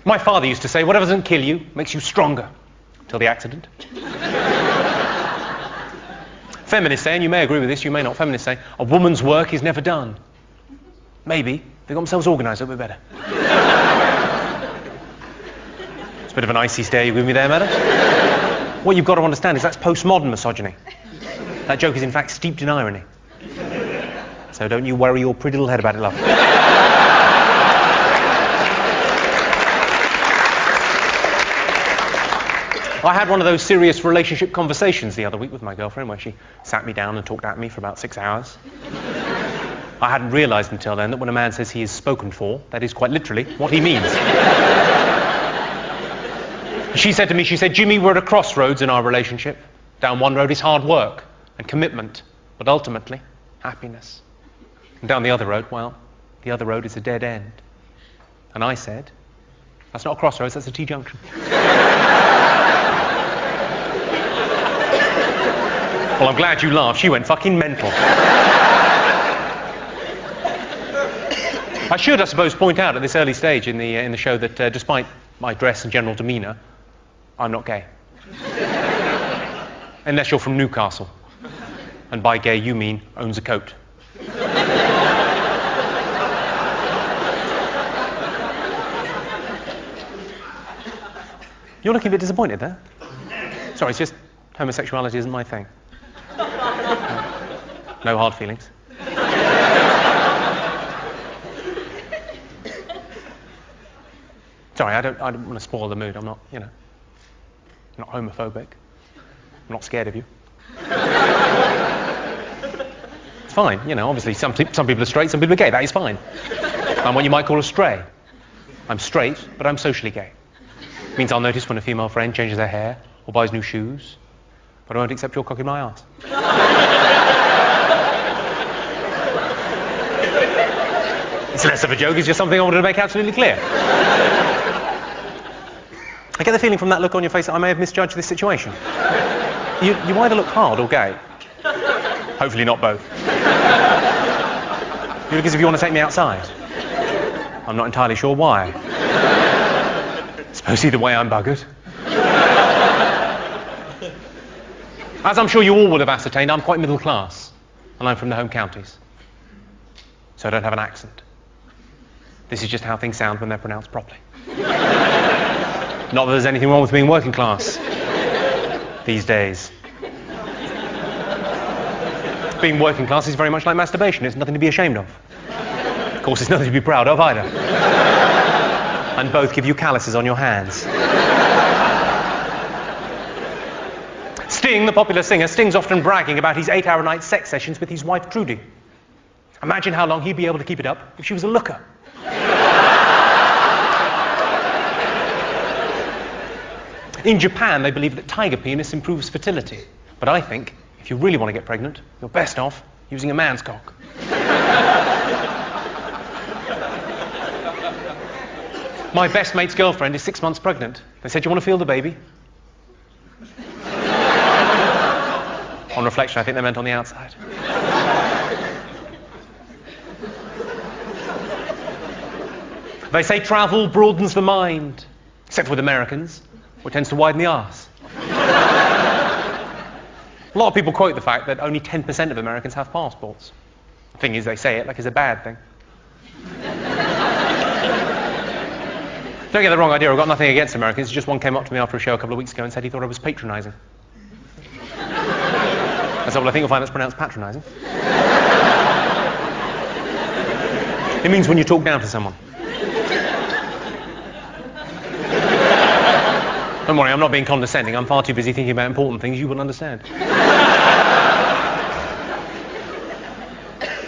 My father used to say, whatever doesn't kill you makes you stronger. Till the accident. Feminists say, and you may agree with this, you may not, feminists say, a woman's work is never done. Maybe they got themselves organised a little bit better. It's a bit of an icy stare you give me there, madam. What you've got to understand is that's postmodern misogyny. That joke is in fact steeped in irony. So don't you worry your pretty little head about it, love. I had one of those serious relationship conversations the other week with my girlfriend where she sat me down and talked at me for about 6 hours. I hadn't realised until then that when a man says he is spoken for, that is quite literally what he means. She said to me, Jimmy, we're at a crossroads in our relationship. Down one road is hard work and commitment, but ultimately, happiness. And down the other road, well, the other road is a dead end. And I said, that's not a crossroads, that's a T-junction. Well, I'm glad you laughed. She went fucking mental. I should, I suppose, point out at this early stage in the show that despite my dress and general demeanour, I'm not gay. Unless you're from Newcastle. And by gay, you mean owns a coat. You're looking a bit disappointed there. Sorry, it's just homosexuality isn't my thing. No hard feelings. Sorry, I don't want to spoil the mood. I'm not, I'm not homophobic. I'm not scared of you. It's fine, obviously some people are straight, some people are gay. That is fine. I'm what you might call a stray. I'm straight, but I'm socially gay. It means I'll notice when a female friend changes her hair or buys new shoes, but I won't accept your cock in my arse. It's less of a joke, it's just something I wanted to make absolutely clear. I get the feeling from that look on your face that I may have misjudged this situation. You either look hard or gay. Hopefully not both. You look as if you want to take me outside. I'm not entirely sure why. Suppose either way I'm buggered. As I'm sure you all would have ascertained, I'm quite middle class. And I'm from the home counties. So I don't have an accent. This is just how things sound when they're pronounced properly. Not that there's anything wrong with being working class these days. Being working class is very much like masturbation. It's nothing to be ashamed of. Of course, it's nothing to be proud of either. And both give you calluses on your hands. Sting, the popular singer, Sting's often bragging about his 8-hour-a-night sex sessions with his wife Trudy. Imagine how long he'd be able to keep it up if she was a looker. In Japan, they believe that tiger penis improves fertility. But I think, if you really want to get pregnant, you're best off using a man's cock. My best mate's girlfriend is 6 months pregnant. They said, do you want to feel the baby? On reflection, I think they meant on the outside. They say travel broadens the mind, except with Americans, which tends to widen the arse. A lot of people quote the fact that only 10% of Americans have passports. The thing is, they say it like it's a bad thing. Don't get the wrong idea, I've got nothing against Americans. Just one came up to me after a show a couple of weeks ago and said he thought I was patronising. I said, well, I think you'll find that's pronounced patronising. It means when you talk down to someone. Don't worry, I'm not being condescending. I'm far too busy thinking about important things you wouldn't understand.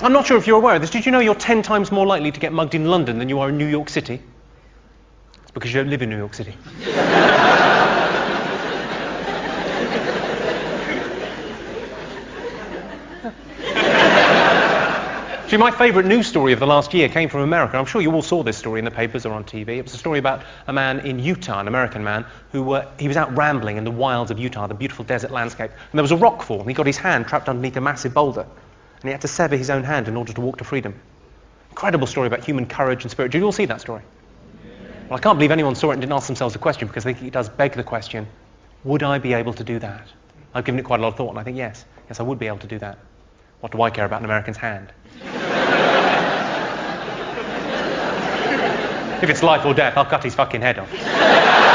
I'm not sure if you're aware of this. Did you know you're 10 times more likely to get mugged in London than you are in New York City? It's because you don't live in New York City. See, my favourite news story of the last year came from America. I'm sure you all saw this story in the papers or on TV. It was a story about a man in Utah, an American man, who he was out rambling in the wilds of Utah, the beautiful desert landscape, and there was a rock fall, and he got his hand trapped underneath a massive boulder, and he had to sever his own hand in order to walk to freedom. Incredible story about human courage and spirit. Did you all see that story? Well, I can't believe anyone saw it and didn't ask themselves a question, because I think it does beg the question, would I be able to do that? I've given it quite a lot of thought, and I think yes, I would be able to do that. What do I care about an American's hand? If it's life or death, I'll cut his fucking head off.